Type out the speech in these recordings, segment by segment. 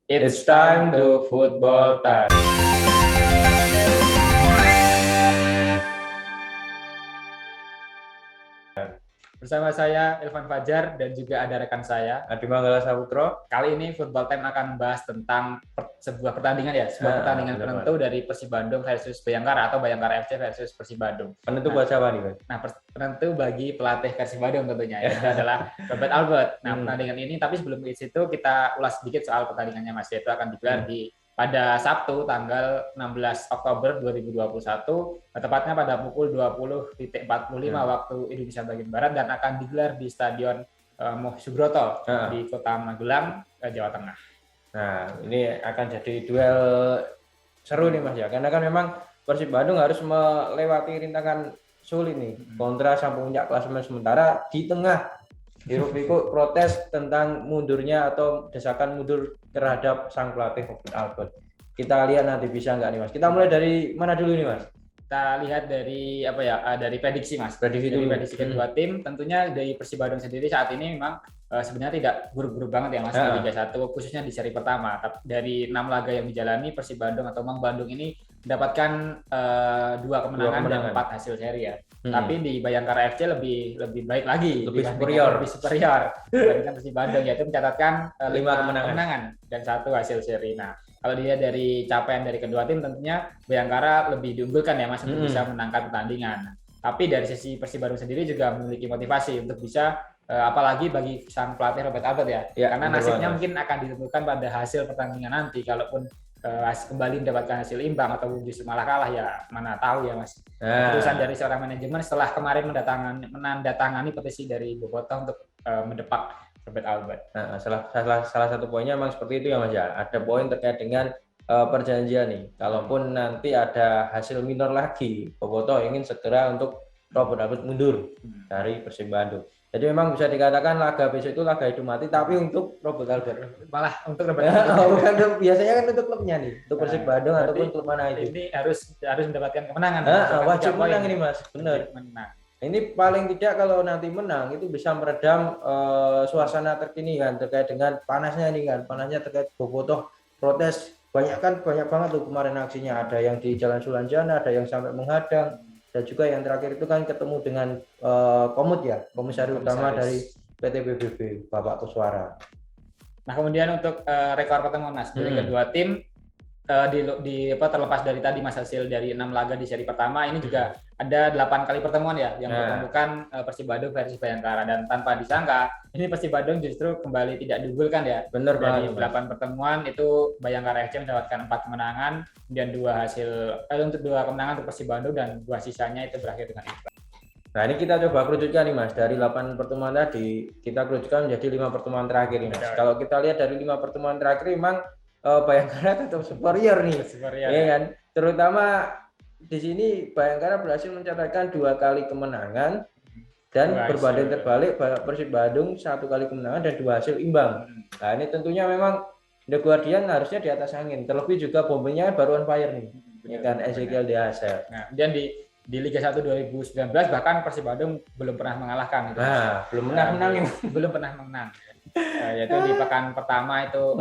It's time to football time. Bersama saya Ilvan Fajar dan juga ada rekan saya Adi Manggala Saputro. Kali ini Football Time akan membahas tentang sebuah pertandingan pertandingan penentu dari Persib Bandung versus Bayangkara atau Bayangkara FC versus Persib Bandung. Penentu buat siapa nih, Mas? Nah, penentu bagi pelatih Persib Bandung tentunya itu adalah Robert Albert. Nah, pertandingan ini tapi sebelum ke situ kita ulas sedikit soal pertandingannya, Mas. Itu akan digelar pada Sabtu tanggal 16 Oktober 2021, tepatnya pada pukul 20.45 waktu Indonesia bagian Barat dan akan digelar di Stadion Moh Subroto di Kota Magelang, Jawa Tengah. Nah, ini akan jadi duel seru nih, Mas ya. Karena kan memang Persib Bandung harus melewati rintangan sulit nih kontra sang puncak klasemen sementara di tengah hiruk-pikuk protes tentang mundurnya atau desakan mundur terhadap sang pelatih Robert Albert. Kita lihat nanti bisa nggak nih, Mas. Kita mulai dari mana dulu nih, Mas? Kita lihat dari dari prediksi, Mas. Prediksi kedua tim. Tentunya dari Persib Bandung sendiri saat ini memang sebenarnya tidak buruk-buruk banget ya, Mas, di Liga 1 khususnya di seri pertama. Dari 6 laga yang dijalani, Persib Bandung atau Mang Bandung ini mendapatkan 2 kemenangan dan 4 hasil seri ya. Tapi di Bayangkara FC lebih baik lagi, lebih superior dibandingkan Persib Bandung, yaitu mencatatkan 5 kemenangan dan 1 hasil seri. Nah, kalau dilihat dari capaian dari kedua tim, tentunya Bayangkara lebih diunggulkan ya, Mas, untuk bisa menangkan pertandingan. Tapi dari sisi Persib Bandung sendiri juga memiliki motivasi untuk bisa apalagi bagi sang pelatih Robert Albert ya karena nasibnya mungkin akan ditentukan pada hasil pertandingan nanti. Kalaupun kembali mendapatkan hasil imbang atau justru malah kalah, ya mana tahu ya, Mas. Keputusan dari seorang manajemen setelah kemarin menandatangani petisi dari Bobotoh untuk mendepak Robert Albert. Nah, salah satu poinnya memang seperti itu ya, Mas ya. Ada poin terkait dengan perjanjian nih. Kalaupun nanti ada hasil minor lagi, Bobotoh ingin segera untuk Robert Albert mundur dari Persib Bandung. Jadi memang bisa dikatakan laga besok itu laga hidup mati, tapi untuk Robert Albert. Malah untuk Robert Albert. Bukan biasanya kan untuk klubnya nih, untuk Persib Bandung ataupun klub mana itu. Ini harus mendapatkan kemenangan. Wajib menang ini, Mas. Benar. Ini paling tidak kalau nanti menang itu bisa meredam suasana terkini kan terkait dengan panasnya ini kan, panasnya terkait Bobotoh protes banyak banget tuh kemarin aksinya, ada yang di Jalan Sulanjana, ada yang sampai menghadang. Dan juga yang terakhir itu kan ketemu dengan komisaris utama dari PT PBB, Bapak Kuswara. Nah, kemudian untuk rekor pertemuan, Mas, dari kedua tim terlepas dari tadi Mas hasil dari 6 laga di seri pertama, ini juga ada 8 kali pertemuan ya yang mempertemukan Persib Bandung versus Bayangkara, dan tanpa disangka ini Persib Bandung justru kembali tidak diunggulkan ya. Benar dari banget. 8 pertemuan itu Bayangkara FC mendapatkan 4 kemenangan dan 2 kemenangan untuk Persib Bandung dan 2 sisanya itu berakhir dengan imbang. Nah, ini kita coba kerucutkan nih, Mas. Dari 8 pertemuan tadi kita kerucutkan menjadi 5 pertemuan terakhir nih, Mas. Kalau kita lihat dari 5 pertemuan terakhir memang Bayangkara tetap superior nih, ya kan? Terutama di sini Bayangkara berhasil mencatatkan 2 kali kemenangan dan berbanding terbalik Persib Bandung 1 kali kemenangan dan 2 hasil imbang. Nah, ini tentunya memang The Guardian harusnya di atas angin. Terlebih juga bombernya baru on fire nih, ya kan, Ezekiel Diaser. Nah, dan di Liga 1 2019 bahkan Persib Bandung belum pernah mengalahkan. Belum pernah menang. Belum pernah menang. Yaitu di pekan pertama itu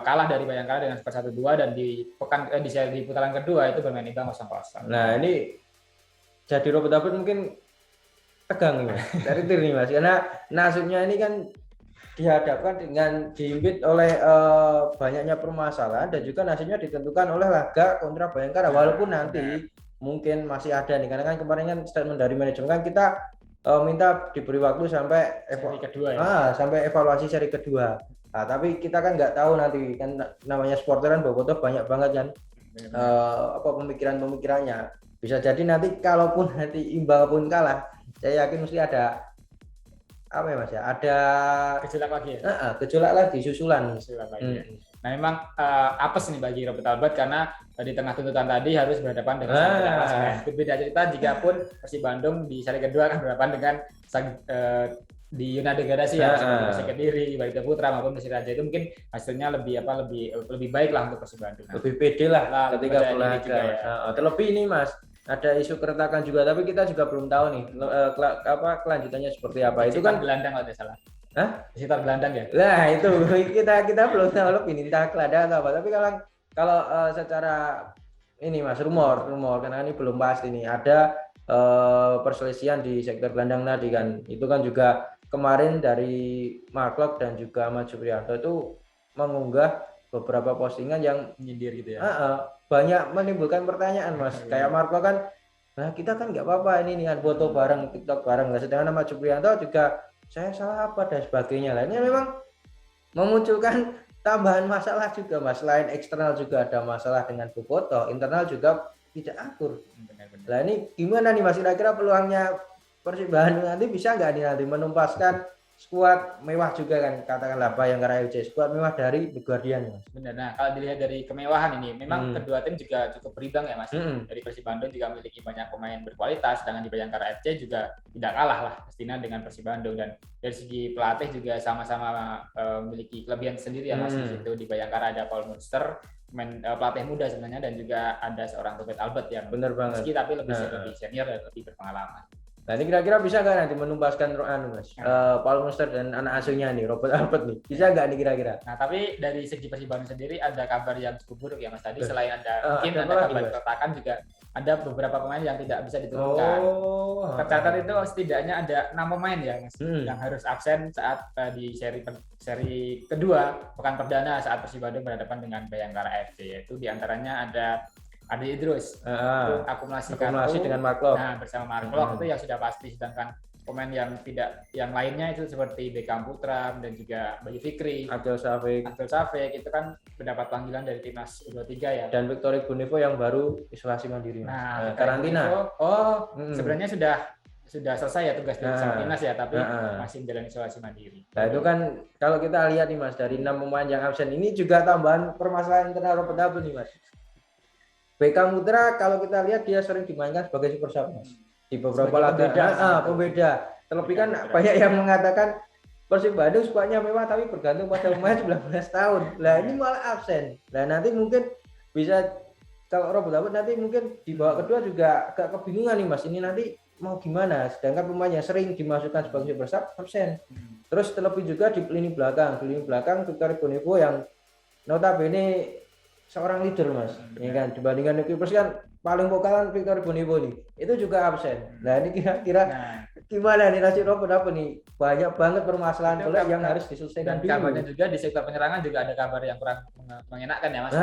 kalah dari Bayangkara dengan skor 1-2 dan di putaran kedua itu bermain imbang 0-0. Nah, ini jadi Robert Albert mungkin tegang nih, Mas. Dari tir nih, Mas, karena nasibnya ini kan dihadapkan dengan diimbit oleh banyaknya permasalahan dan juga nasibnya ditentukan oleh laga kontra Bayangkara, walaupun nanti mungkin masih ada nih, karena kan kemarin kan statement dari manajemen kan kita minta diberi waktu sampai sampai evaluasi seri kedua. Nah, tapi kita kan nggak tahu nanti kan, namanya supporter kan Bobotoh banyak banget kan pemikirannya. Bisa jadi nanti kalaupun nanti imbang pun kalah, saya yakin mesti ada Mas ya, ada gejolak lagi ya? Gejolak lagi susulan lagi. Nah, memang apes nih bagi Robert Albert karena di tengah tuntutan tadi harus berhadapan dengan berbeda cerita jika pun Persib Bandung di seri kedua akan berhadapan dengan di Yuna Degradasi ya, Persik Kediri, Barito Putra maupun Persiraja, itu mungkin hasilnya lebih baik lah untuk Persib Bandung. Lebih pede lah ketika berlaga. Terlebih ini, Mas, ada isu keretakan juga, tapi kita juga belum tahu nih kelanjutannya seperti apa. Itu kan gelandang kalau tidak salah. Di sekitar gelandang ya? Lah itu kita belum tahu lebih entah gelandang atau apa. Tapi kalau secara ini Mas rumor karena ini belum pasti nih ada perselisihan di sektor gelandang tadi kan. Itu kan juga kemarin dari Mark Locke dan juga Ahmad Supriyanto itu mengunggah beberapa postingan yang menyindir gitu ya. Banyak menimbulkan pertanyaan Mas. Kayak Mark Locke kan, nah kita kan nggak apa-apa ini nih kan foto bareng, TikTok bareng. Nah, sedangkan Ahmad Supriyanto juga saya salah apa dan sebagainya. Lainnya memang memunculkan tambahan masalah juga Mas. Selain eksternal juga ada masalah dengan Bobotoh, internal juga tidak akur. Nah ini gimana nih Mas, kira-kira peluangnya Persib Bandung nanti bisa nggak nih nanti menumpaskan skuad mewah juga kan, katakanlah Bayangkara FC, skuad mewah dari The Guardian Mas. Benar. Nah, kalau dilihat dari kemewahan ini, memang kedua tim juga cukup berimbang ya Mas. Dari Persib Bandung juga memiliki banyak pemain berkualitas, sedangkan di Bayangkara FC juga tidak kalah lah pastinya dengan Persib Bandung, dan dari segi pelatih juga sama-sama memiliki kelebihan sendiri ya Mas. Di situ di Bayangkara ada Paul Munster, pelatih muda sebenarnya, dan juga ada seorang Robert Albert yang benar banget. Meski tapi lebih senior dan lebih berpengalaman. Nah ini kira-kira bisa nggak nanti menumpaskan Mas, Paul Munster dan anak asuhnya nih, Robert Albert nih, bisa nggak nih kira-kira? Nah tapi dari segi Persib Bandung sendiri ada kabar yang cukup buruk ya Mas tadi. Selain mungkin ada kabar keretakan, juga ada beberapa pemain yang tidak bisa diturunkan. Tercatat itu setidaknya ada 6 pemain ya Mas yang harus absen saat di seri kedua pekan perdana saat Persib Bandung berhadapan dengan Bayangkara FC. Yaitu diantaranya ada Ade Idrus, itu akumulasi dengan Mark Locke. Nah, bersama Mark Locke itu yang sudah pasti, sedangkan pemain yang lainnya itu seperti Beckham Putra dan juga Bayu Fikri, Abdul Safik itu kan mendapat panggilan dari timnas U23 ya. Dan Victor Bonivo yang baru isolasi mandiri. Nah, karantina. Sebenarnya sudah selesai ya tugas dari timnas ya, tapi masih menjalani isolasi mandiri. Nah itu kan kalau kita lihat nih Mas, dari 6 pemain yang absen ini juga tambahan permasalahan internal Robert Albert nih Mas. Beckham Putra kalau kita lihat dia sering dimainkan sebagai super sub Mas. Di beberapa laga pembeda. Terlebih kan banyak yang mengatakan Persib Bandung skuadnya mewah tapi bergantung pada pemain 19 tahun. Lah ini malah absen. Nah nanti mungkin bisa kalau Robert Albert nanti mungkin di babak kedua juga agak kebingungan nih Mas. Ini nanti mau gimana? Sedangkan pemainnya sering dimasukkan sebagai super sub absen. Terus terlebih juga di lini belakang Victor Bonivo yang notabene seorang leader Mas, ya kan, dibandingkan Kiepers kan paling vokalan Victor Bonivo nih, itu juga absen. Nah ini kira-kira gimana nih nasib Robert apa nih? Banyak banget permasalahan yang harus diselesaikan dulu. Kabarnya juga di sektor penyerangan juga ada kabar yang kurang mengenakan ya Mas.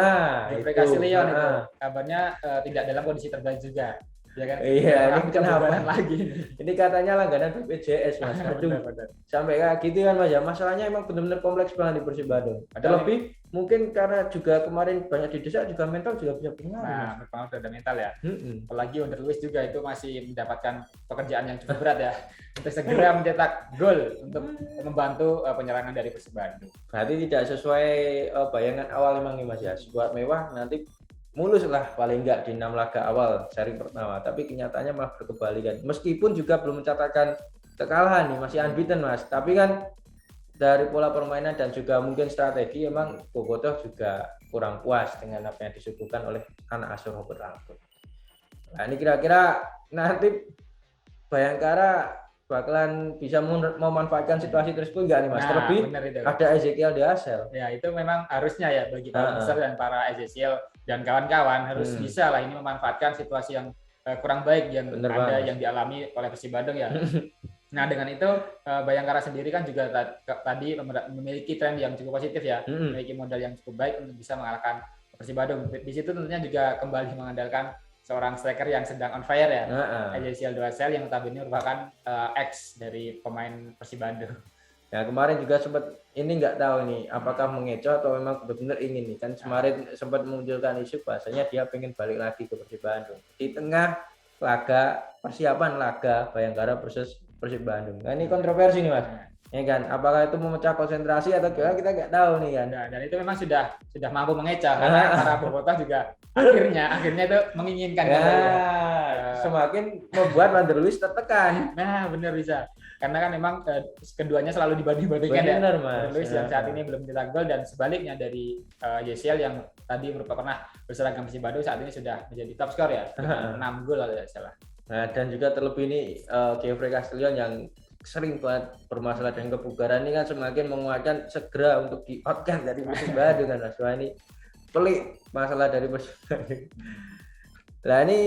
Jeffrey Castillion itu kabarnya tidak dalam kondisi terbaik juga. Ya kan? Iya, ini kenapa lagi? Ini katanya langganan BPJS Mas. Aduh, sampai kayak gitu kan Mas ya. Masalahnya emang benar-benar kompleks banget di Persib Bandung. Terlebih mungkin karena juga kemarin banyak didesak, juga mental juga bisa pengaruh. Nah, berpengaruh terhadap mental ya. Apalagi Under Luis juga itu masih mendapatkan pekerjaan yang cukup berat ya, untuk segera mencetak gol untuk membantu penyerangan dari Persib Bandung. Berarti tidak sesuai bayangan awal memang nih Mas ya. Skuad mewah nanti mulus lah paling enggak di 6 laga awal seri pertama, tapi kenyataannya malah berkebalikan. Meskipun juga belum mencatatkan kekalahan nih, masih unbeaten Mas, tapi kan dari pola permainan dan juga mungkin strategi emang Bobotoh juga kurang puas dengan apa yang disuguhkan oleh anak asuh Robert Albert. Nah ini kira-kira nanti Bayangkara bakalan bisa memanfaatkan situasi tersebut enggak nih Mas? Terlebih ada Ezekiel Diasel. Ya itu memang harusnya ya bagi para besar dan para Ezekiel dan kawan-kawan harus bisa lah ini memanfaatkan situasi yang kurang baik yang yang dialami oleh Persib Bandung ya. Nah dengan itu Bayangkara sendiri kan juga tadi memiliki tren yang cukup positif ya, memiliki modal yang cukup baik untuk bisa mengalahkan Persib Bandung. Di situ tentunya juga kembali mengandalkan seorang striker yang sedang on fire ya, Ezekiel Diasel yang notabene merupakan ex dari pemain Persib Bandung. Nah kemarin juga sempat ini nggak tahu nih apakah mengecoh atau memang benar-benar ingin nih, kan kemarin sempat memunculkan isu bahasanya dia pengen balik lagi ke Persib Bandung di tengah persiapan laga Bayangkara versus Persib Bandung. Nah ini kontroversi nih Mas, ya kan, apakah itu memecah konsentrasi atau gimana kita nggak tahu nih kan. Dan itu memang sudah mampu mengecoh karena para Bobotoh juga akhirnya itu menginginkan semakin membuat Under Luis tertekan. Nah benar bisa, karena kan memang keduanya selalu dibanding-bandingkan ya. Under Luis yang saat ini belum mencetak gol, dan sebaliknya dari Yesiel yang tadi pernah berseragam Persib Bandung saat ini sudah menjadi top skor ya, 6 gol kalau tidak salah. Nah dan juga terlebih ini Jeffrey Castillion yang sering banget bermasalah dengan kebugaran ini kan semakin menguatkan segera untuk di-outkan dari Persib Bandung kan Mas. Wah ini pelik masalah dari Persib Bandung. Nah ini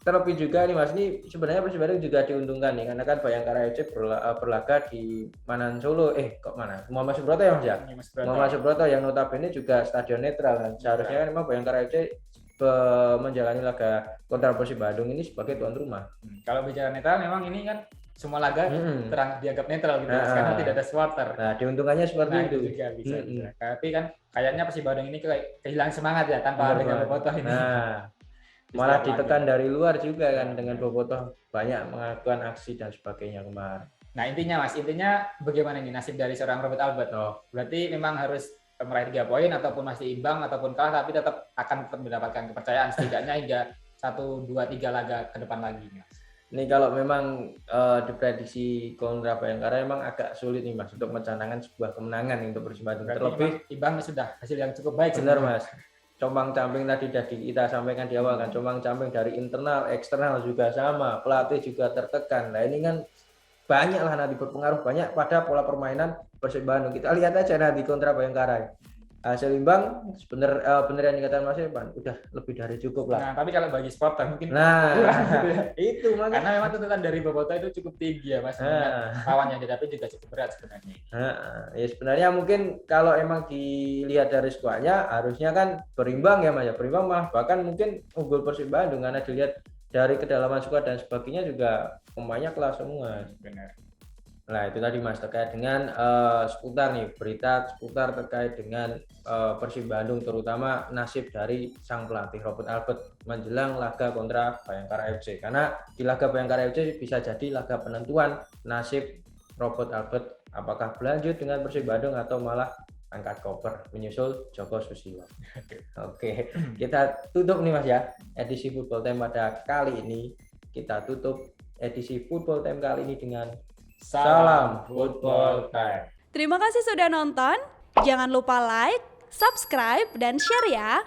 terlebih juga nih Mas, ini sebenarnya Persib Bandung juga diuntungkan nih karena kan Bayangkara FC berlaga di Manan Solo, kok mana? Muhammad Subroto ya Mas ya? Muhammad Subroto yang notabene juga stadion netral kan. Seharusnya kan memang Bayangkara FC menjalani laga kontra Persib Bandung ini sebagai tuan rumah. Kalau bicara netral memang ini kan semua laga dianggap netral gitu, karena tidak ada supporter. Nah, diuntungkannya seperti itu. Juga bisa. Tapi kan kayaknya Persib Bandung ini kehilangan semangat ya tanpa dengan Bobotoh ini. Malah ditekan dari luar juga kan dengan Bobotoh banyak melakukan aksi dan sebagainya kemarin. Nah intinya bagaimana ini nasib dari seorang Robert Albert? Berarti memang harus meraih 3 poin ataupun masih imbang ataupun kalah, tapi tetap mendapatkan kepercayaan setidaknya hingga 1, 2, 3 laga ke depan lagi. Ini kalau memang diprediksi kontra Bayangkara memang agak sulit nih Mas untuk mencanangkan sebuah kemenangan untuk Persib Bandung. Terlebih imbang sudah hasil yang cukup baik. Benar Mas. Compang-camping tadi kita sampaikan di awal kan, compang-camping dari internal, eksternal juga sama, pelatih juga tertekan. Nah ini kan banyak lah nanti berpengaruh banyak pada pola permainan Persib Bandung. Kita lihat aja nanti kontra Bayangkara. Hasil imbang bener yang dikatakan Mas Evan udah lebih dari cukup lah. Nah, tapi kalau bagi supporter mungkin kurang gitu ya. Itu makanya. Karena memang tuntutan dari Bobotoh itu cukup tinggi ya Mas. Lawannya tapi juga cukup berat sebenarnya. Ya sebenarnya mungkin kalau emang dilihat dari skuadnya harusnya kan berimbang ya Mas ya. Berimbang malah bahkan mungkin unggul Persib Bandung karena dilihat dari kedalaman skuad dan sebagainya juga pemainnya kelas semua. Benar. Nah itu tadi Mas terkait dengan seputar nih berita seputar terkait dengan Persib Bandung terutama nasib dari sang pelatih Robert Albert menjelang laga kontra Bayangkara FC karena di laga Bayangkara FC bisa jadi laga penentuan nasib Robert Albert apakah berlanjut dengan Persib Bandung atau malah angkat koper menyusul Joko Susilo. Oke, kita tutup nih Mas ya edisi Football Time pada kali ini. Kita tutup edisi Football Time kali ini dengan salam Football Time. Terima kasih sudah nonton. Jangan lupa like, subscribe, dan share ya.